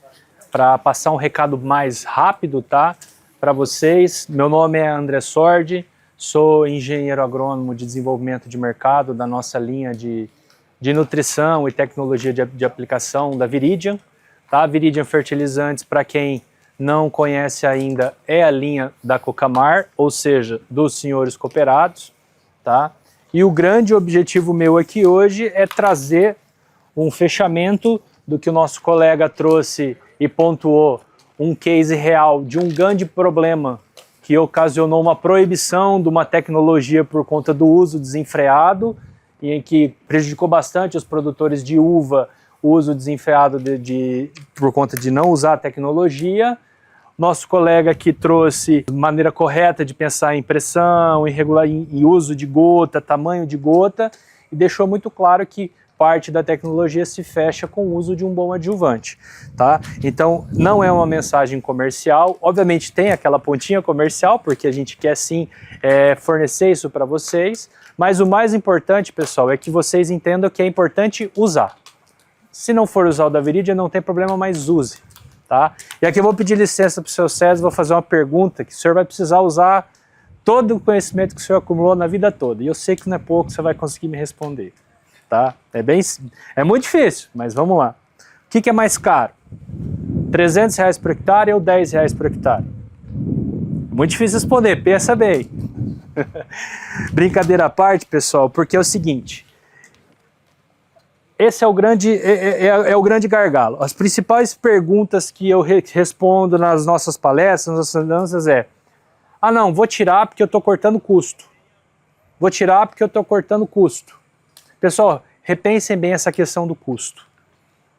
para passar um recado mais rápido, tá? Para vocês. Meu nome é André Sordi, sou engenheiro agrônomo de desenvolvimento de mercado da nossa linha de nutrição e tecnologia de aplicação da Viridian. Tá? Viridian Fertilizantes, para quem não conhece ainda, é a linha da Cocamar, ou seja, dos senhores cooperados. Tá? E o grande objetivo meu aqui hoje é trazer um fechamento do que o nosso colega trouxe e pontuou, um case real de um grande problema que ocasionou uma proibição de uma tecnologia por conta do uso desenfreado e em que prejudicou bastante os produtores de uva, o uso desenfreado por conta de não usar a tecnologia. Nosso colega aqui trouxe maneira correta de pensar em pressão, em uso de gota, tamanho de gota, e deixou muito claro que parte da tecnologia se fecha com o uso de um bom adjuvante, tá? Então, não é uma mensagem comercial, obviamente tem aquela pontinha comercial, porque a gente quer sim fornecer isso para vocês, mas o mais importante, pessoal, é que vocês entendam que é importante usar. Se não for usar o da Viridian, não tem problema, mas use, tá? E aqui eu vou pedir licença para o seu César, vou fazer uma pergunta que o senhor vai precisar usar todo o conhecimento que o senhor acumulou na vida toda, e eu sei que não é pouco, você vai conseguir me responder. Tá? É muito difícil, mas vamos lá. O que é mais caro? R$300 por hectare ou R$10 por hectare? Muito difícil responder, pensa bem. Brincadeira à parte, pessoal, porque é o seguinte, esse é o grande gargalo. As principais perguntas que eu respondo nas nossas palestras, nas nossas danças ah não, vou tirar porque eu estou cortando custo. Vou tirar porque eu estou cortando custo. Pessoal, repensem bem essa questão do custo,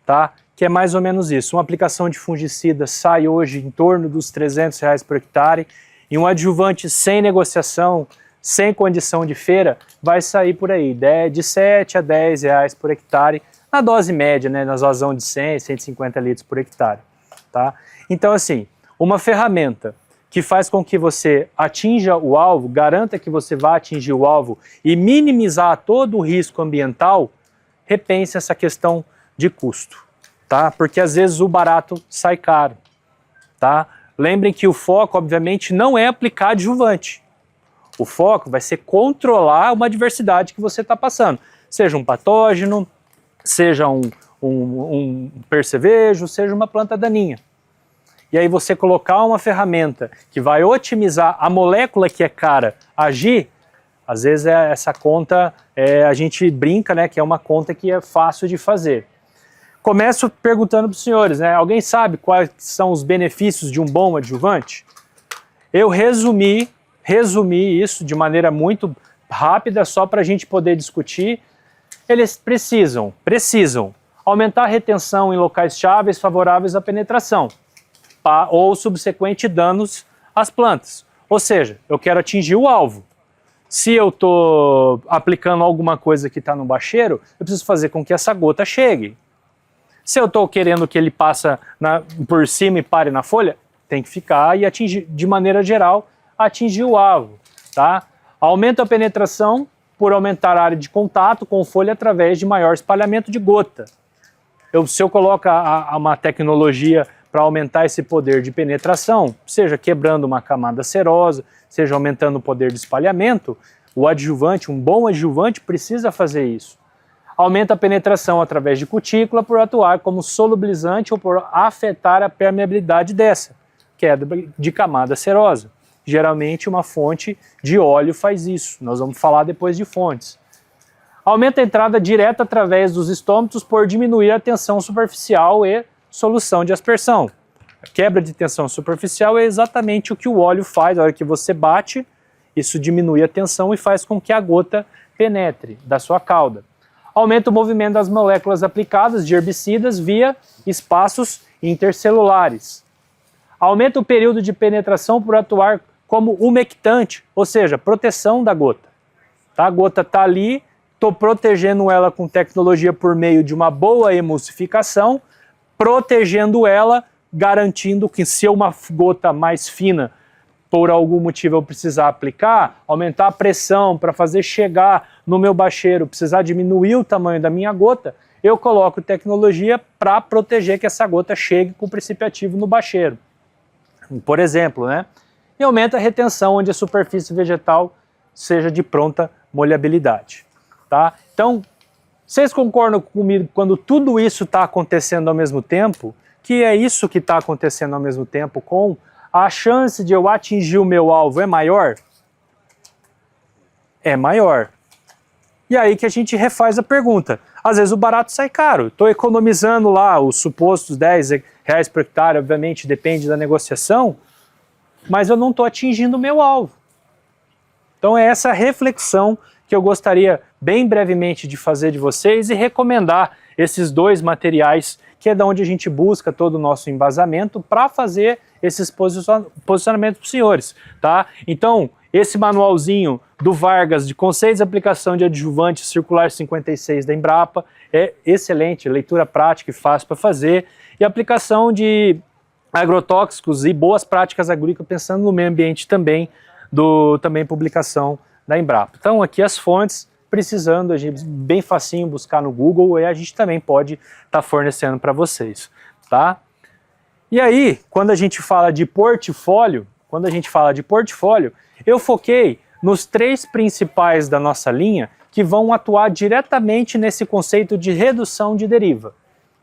tá? Que é mais ou menos isso. Uma aplicação de fungicida sai hoje em torno dos R$300 por hectare e um adjuvante sem negociação, sem condição de feira, vai sair por aí, de 7 a 10 reais por hectare, na dose média, né, nas vazão de 100, 150 litros por hectare. Tá? Então, assim, uma ferramenta que faz com que você atinja o alvo, garanta que você vai atingir o alvo e minimizar todo o risco ambiental, repense essa questão de custo, tá? Porque às vezes o barato sai caro, tá? Lembrem que o foco, obviamente, não é aplicar adjuvante. O foco vai ser controlar uma adversidade que você está passando, seja um patógeno, seja um percevejo, seja uma planta daninha. E aí você colocar uma ferramenta que vai otimizar a molécula que é cara agir, às vezes essa conta, a gente brinca, né, que é uma conta que é fácil de fazer. Começo perguntando para os senhores, né, alguém sabe quais são os benefícios de um bom adjuvante? Eu resumi isso de maneira muito rápida, só para a gente poder discutir. Eles precisam aumentar a retenção em locais cháveis favoráveis à penetração, ou subsequente danos às plantas. Ou seja, eu quero atingir o alvo. Se eu estou aplicando alguma coisa que está no bacheiro, eu preciso fazer com que essa gota chegue. Se eu estou querendo que ele passe por cima e pare na folha, tem que ficar e atingir, de maneira geral, atingir o alvo. Tá? Aumenta a penetração por aumentar a área de contato com folha através de maior espalhamento de gota. Se eu coloco uma tecnologia para aumentar esse poder de penetração, seja quebrando uma camada serosa, seja aumentando o poder de espalhamento, o adjuvante, um bom adjuvante, precisa fazer isso. Aumenta a penetração através de cutícula por atuar como solubilizante ou por afetar a permeabilidade dessa, queda de camada serosa. Geralmente uma fonte de óleo faz isso, nós vamos falar depois de fontes. Aumenta a entrada direta através dos estômatos por diminuir a tensão superficial e solução de aspersão. A quebra de tensão superficial é exatamente o que o óleo faz. Na hora que você bate, isso diminui a tensão e faz com que a gota penetre da sua cauda. Aumenta o movimento das moléculas aplicadas de herbicidas via espaços intercelulares. Aumenta o período de penetração por atuar como umectante, ou seja, proteção da gota. Tá? A gota está ali, estou protegendo ela com tecnologia por meio de uma boa emulsificação, protegendo ela, garantindo que se uma gota mais fina, por algum motivo eu precisar aplicar, aumentar a pressão para fazer chegar no meu bacheiro, precisar diminuir o tamanho da minha gota, eu coloco tecnologia para proteger que essa gota chegue com o princípio ativo no bacheiro. Por exemplo, né? E aumenta a retenção onde a superfície vegetal seja de pronta molhabilidade. Tá? Então, vocês concordam comigo quando tudo isso está acontecendo ao mesmo tempo, que é isso que está acontecendo ao mesmo tempo, com a chance de eu atingir o meu alvo é maior? É maior. E aí que a gente refaz a pergunta. Às vezes o barato sai caro. Estou economizando lá os supostos 10 reais por hectare, obviamente depende da negociação, mas eu não estou atingindo o meu alvo. Então é essa reflexão que eu gostaria bem brevemente de fazer de vocês e recomendar esses dois materiais, que é da onde a gente busca todo o nosso embasamento para fazer esses posicionamentos para os senhores. Tá? Então, esse manualzinho do Vargas de conceitos de aplicação de adjuvante circular 56 da Embrapa é excelente, leitura prática e fácil para fazer, e aplicação de agrotóxicos e boas práticas agrícolas pensando no meio ambiente também, também publicação da Embrapa. Então aqui as fontes, precisando, a gente, bem facinho buscar no Google e a gente também pode estar fornecendo para vocês, tá? E aí, quando a gente fala de portfólio, eu foquei nos 3 principais da nossa linha que vão atuar diretamente nesse conceito de redução de deriva.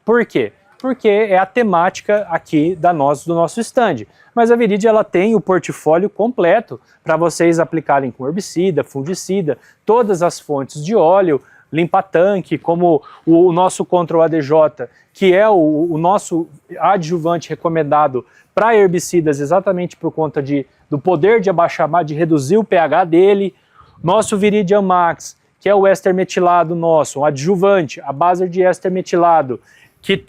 Por quê? Porque é a temática aqui do nosso stand. Mas a Viride ela tem o portfólio completo para vocês aplicarem com herbicida, fungicida, todas as fontes de óleo, limpa-tanque, como o nosso Control ADJ, que é o nosso adjuvante recomendado para herbicidas exatamente por conta do poder de abaixar, de reduzir o pH dele. Nosso Viridian Max, que é o éster metilado nosso, um adjuvante, a base de éster metilado, que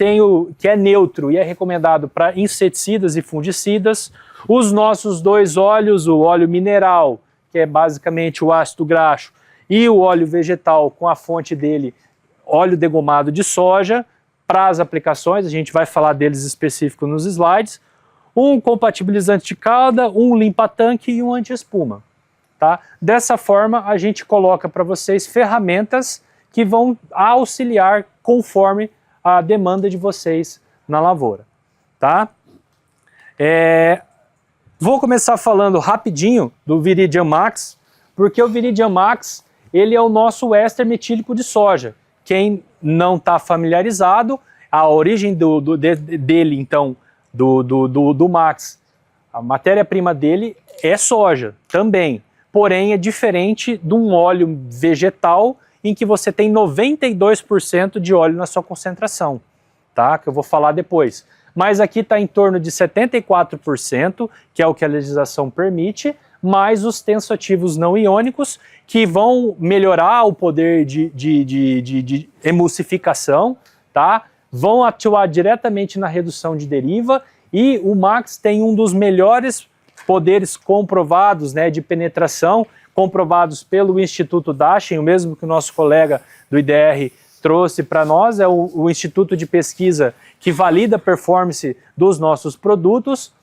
é neutro e é recomendado para inseticidas e fungicidas. Os nossos 2 óleos, o óleo mineral, que é basicamente o ácido graxo, e o óleo vegetal com a fonte dele, óleo degomado de soja, para as aplicações, a gente vai falar deles específico nos slides, um compatibilizante de calda, um limpa-tanque e um anti-espuma. Tá? Dessa forma, a gente coloca para vocês ferramentas que vão auxiliar conforme a demanda de vocês na lavoura. Tá? Vou começar falando rapidinho do Viridian Max, porque o Viridian Max ele é o nosso éster metílico de soja. Quem não está familiarizado, a origem dele, então, do Max, a matéria-prima dele é soja também, porém é diferente de um óleo vegetal em que você tem 92% de óleo na sua concentração, tá? Que eu vou falar depois. Mas aqui está em torno de 74%, que é o que a legislação permite, mais os tensoativos não iônicos, que vão melhorar o poder de emulsificação, tá? Vão atuar diretamente na redução de deriva, e o Max tem um dos melhores poderes comprovados, né, de penetração, comprovados pelo Instituto Dacheng, o mesmo que o nosso colega do IDR trouxe para nós, é o Instituto de Pesquisa que valida a performance dos nossos produtos,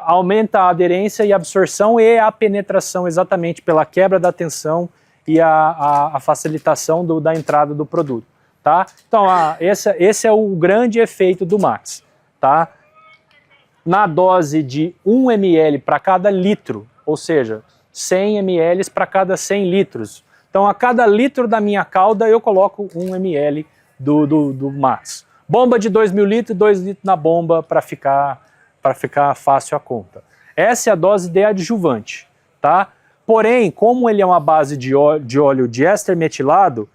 aumenta a aderência e absorção e a penetração exatamente pela quebra da tensão e a facilitação da entrada do produto. Tá? Então, esse é o grande efeito do Max. Tá? Na dose de 1 ml para cada litro, ou seja, 100 ml para cada 100 litros. Então, a cada litro da minha calda, eu coloco 1 ml do Max. Bomba de 2.000 litros, 2 litros na bomba para ficar fácil a conta. Essa é a dose de adjuvante. Tá? Porém, como ele é uma base de óleo de éster metilado,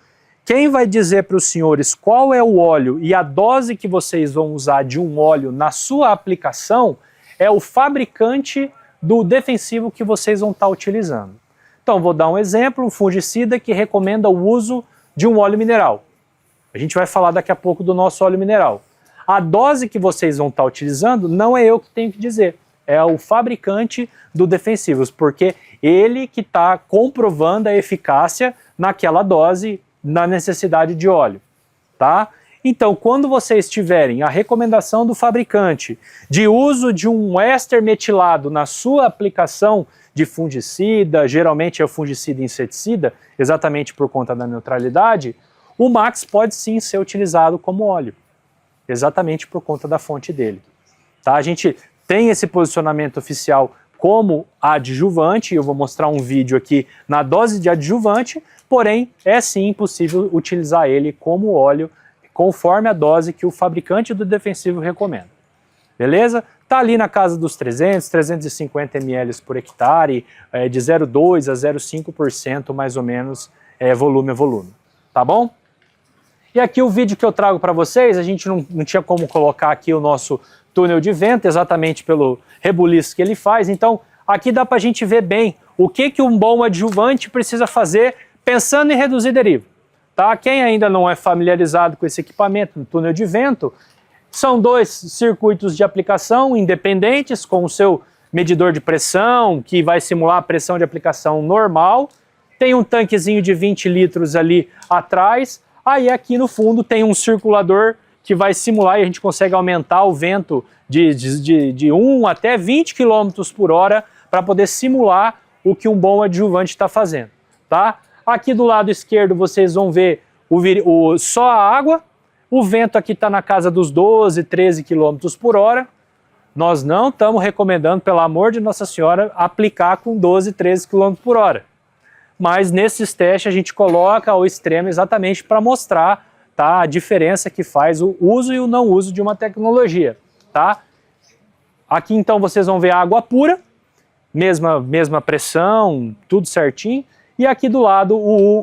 quem vai dizer para os senhores qual é o óleo e a dose que vocês vão usar de um óleo na sua aplicação é o fabricante do defensivo que vocês vão estar utilizando. Então, vou dar um exemplo, um fungicida que recomenda o uso de um óleo mineral. A gente vai falar daqui a pouco do nosso óleo mineral. A dose que vocês vão estar utilizando não é eu que tenho que dizer, é o fabricante do defensivos, porque ele que está comprovando a eficácia naquela dose, na necessidade de óleo, tá? Então, quando vocês tiverem a recomendação do fabricante de uso de um éster metilado na sua aplicação de fungicida, geralmente é o fungicida e inseticida, exatamente por conta da neutralidade, o Max pode sim ser utilizado como óleo, exatamente por conta da fonte dele. Tá? A gente tem esse posicionamento oficial como adjuvante, eu vou mostrar um vídeo aqui na dose de adjuvante, porém é sim possível utilizar ele como óleo conforme a dose que o fabricante do defensivo recomenda. Beleza? Está ali na casa dos 300, 350 ml por hectare, de 0,2% a 0,5% mais ou menos volume a volume. Tá bom? E aqui o vídeo que eu trago para vocês, a gente não tinha como colocar aqui o nosso túnel de vento, exatamente pelo rebuliço que ele faz, então aqui dá para a gente ver bem o que um bom adjuvante precisa fazer pensando em reduzir deriva. Tá? Quem ainda não é familiarizado com esse equipamento no túnel de vento, são 2 circuitos de aplicação independentes com o seu medidor de pressão, que vai simular a pressão de aplicação normal, tem um tanquezinho de 20 litros ali atrás, aí aqui no fundo tem um circulador que vai simular e a gente consegue aumentar o vento de 1 até 20 km por hora para poder simular o que um bom adjuvante está fazendo. Tá? Aqui do lado esquerdo vocês vão ver só a água, o vento aqui está na casa dos 12, 13 km por hora. Nós não estamos recomendando, pelo amor de Nossa Senhora, aplicar com 12, 13 km por hora. Mas nesses testes a gente coloca ao extremo exatamente para mostrar, tá, a diferença que faz o uso e o não uso de uma tecnologia. Tá? Aqui então vocês vão ver a água pura, mesma pressão, tudo certinho. E aqui do lado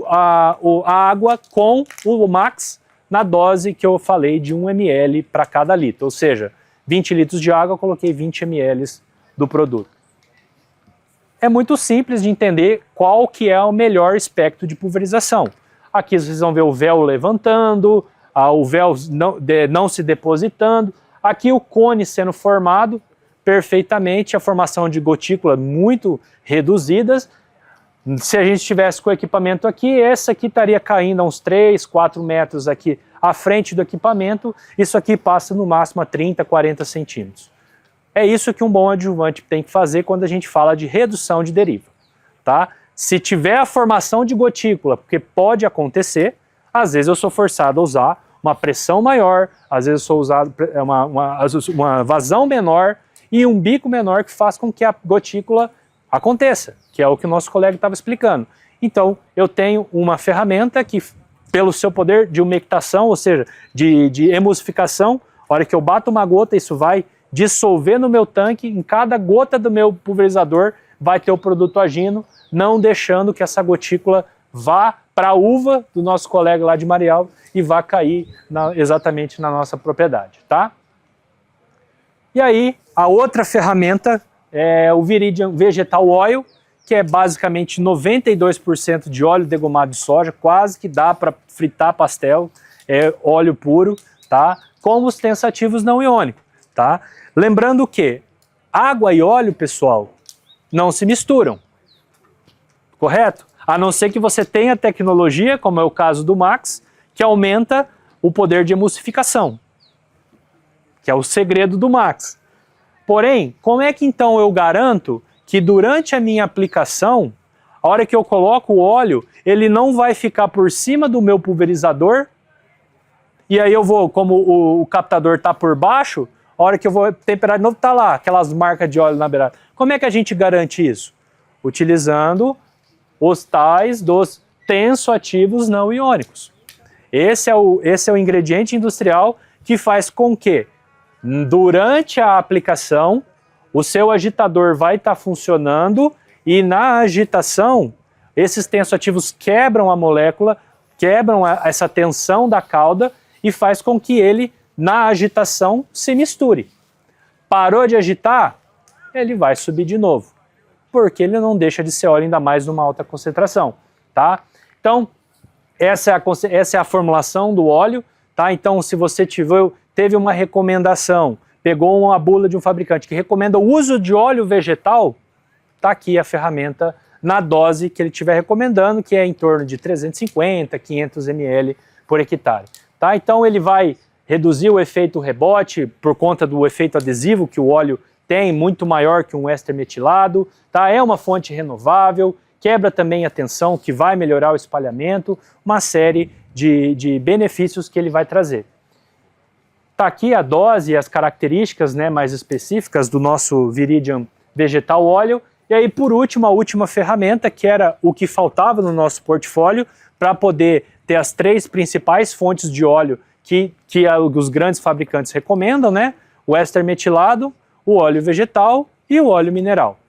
a água com o Max na dose que eu falei de 1 ml para cada litro. Ou seja, 20 litros de água eu coloquei 20 ml do produto. É muito simples de entender qual que é o melhor espectro de pulverização. Aqui vocês vão ver o véu levantando, o véu não se depositando. Aqui o cone sendo formado perfeitamente, a formação de gotículas muito reduzidas. Se a gente estivesse com o equipamento aqui, esse aqui estaria caindo a uns 3, 4 metros aqui à frente do equipamento, isso aqui passa no máximo a 30, 40 centímetros. É isso que um bom adjuvante tem que fazer quando a gente fala de redução de deriva, tá? Se tiver a formação de gotícula, porque pode acontecer, às vezes eu sou forçado a usar uma pressão maior, às vezes eu sou usado uma vazão menor e um bico menor que faz com que a gotícula aconteça, que é o que o nosso colega estava explicando. Então, eu tenho uma ferramenta que, pelo seu poder de umectação, ou seja, de emulsificação, a hora que eu bato uma gota, isso vai dissolver no meu tanque, em cada gota do meu pulverizador vai ter o produto agindo, não deixando que essa gotícula vá para a uva do nosso colega lá de Marial e vá cair exatamente na nossa propriedade, tá? E aí, a outra ferramenta é o Viridian Vegetal Oil, que é basicamente 92% de óleo degumado de soja, quase que dá para fritar pastel, é óleo puro, tá? Com os tensativos não iônicos, tá? Lembrando que água e óleo, pessoal, não se misturam, correto? A não ser que você tenha tecnologia, como é o caso do Max, que aumenta o poder de emulsificação, que é o segredo do Max. Porém, como é que então eu garanto que durante a minha aplicação, a hora que eu coloco o óleo, ele não vai ficar por cima do meu pulverizador, e aí eu vou, como o captador está por baixo, a hora que eu vou temperar de novo, está lá, aquelas marcas de óleo na beirada. Como é que a gente garante isso? Utilizando os tais dos tensoativos não iônicos. Esse é o ingrediente industrial que faz com que, durante a aplicação, o seu agitador vai estar funcionando e na agitação, esses tensoativos quebram a molécula, quebram essa tensão da cauda e faz com que ele, na agitação, se misture. Parou de agitar, ele vai subir de novo, porque ele não deixa de ser óleo, ainda mais numa alta concentração, tá? Então, essa é a formulação do óleo, tá? Então, se você teve uma recomendação, pegou uma bula de um fabricante que recomenda o uso de óleo vegetal, tá aqui a ferramenta na dose que ele estiver recomendando, que é em torno de 350, 500 ml por hectare, tá? Então, ele vai reduzir o efeito rebote por conta do efeito adesivo que o óleo tem, muito maior que um éster metilado, tá? É uma fonte renovável, quebra também a tensão, que vai melhorar o espalhamento, uma série de benefícios que ele vai trazer. Tá aqui a dose e as características, né, mais específicas do nosso Viridian Vegetal Oil. E aí, por último, a última ferramenta, que era o que faltava no nosso portfólio, para poder ter as 3 principais fontes de óleo que os grandes fabricantes recomendam, né? O éster metilado, o óleo vegetal e o óleo mineral,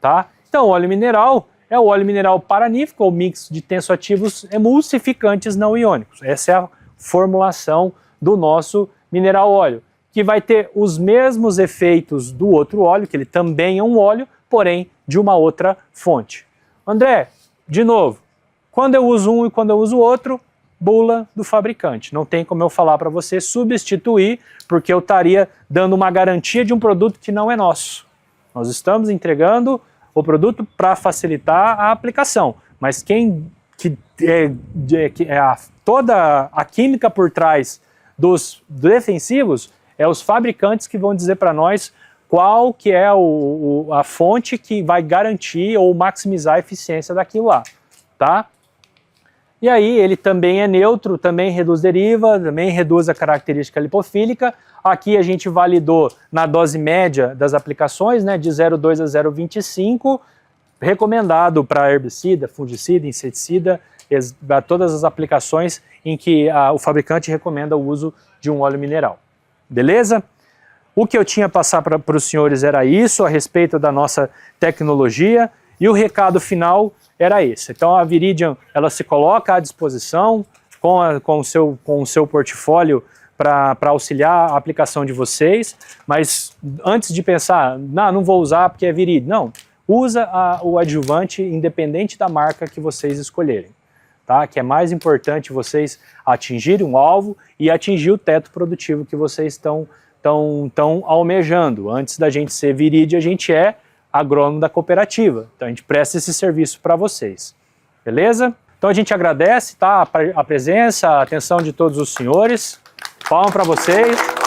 tá? Então, o óleo mineral é o óleo mineral paranífico, ou mix de tensoativos emulsificantes não iônicos. Essa é a formulação do nosso mineral óleo, que vai ter os mesmos efeitos do outro óleo, que ele também é um óleo, porém de uma outra fonte. André, de novo, quando eu uso um e quando eu uso o outro, bula do fabricante. Não tem como eu falar para você substituir, porque eu estaria dando uma garantia de um produto que não é nosso. Nós estamos entregando o produto para facilitar a aplicação, mas toda a química por trás dos defensivos é os fabricantes que vão dizer para nós qual que é a fonte que vai garantir ou maximizar a eficiência daquilo lá, tá? E aí ele também é neutro, também reduz deriva, também reduz a característica lipofílica. Aqui a gente validou na dose média das aplicações, né, de 0,2 a 0,25, recomendado para herbicida, fungicida, inseticida, todas as aplicações em que o fabricante recomenda o uso de um óleo mineral. Beleza? O que eu tinha a passar para os senhores era isso, a respeito da nossa tecnologia, e o recado final era esse. Então a Viridian, ela se coloca à disposição com o seu portfólio para auxiliar a aplicação de vocês, mas antes de pensar, não vou usar porque é Viridian, não, usa o adjuvante independente da marca que vocês escolherem, tá? Que é mais importante vocês atingirem um alvo e atingir o teto produtivo que vocês estão almejando. Antes da gente ser Viridian, a gente é agrônomo da cooperativa. Então a gente presta esse serviço para vocês. Beleza? Então a gente agradece, tá, a presença, a atenção de todos os senhores. Palmas para vocês.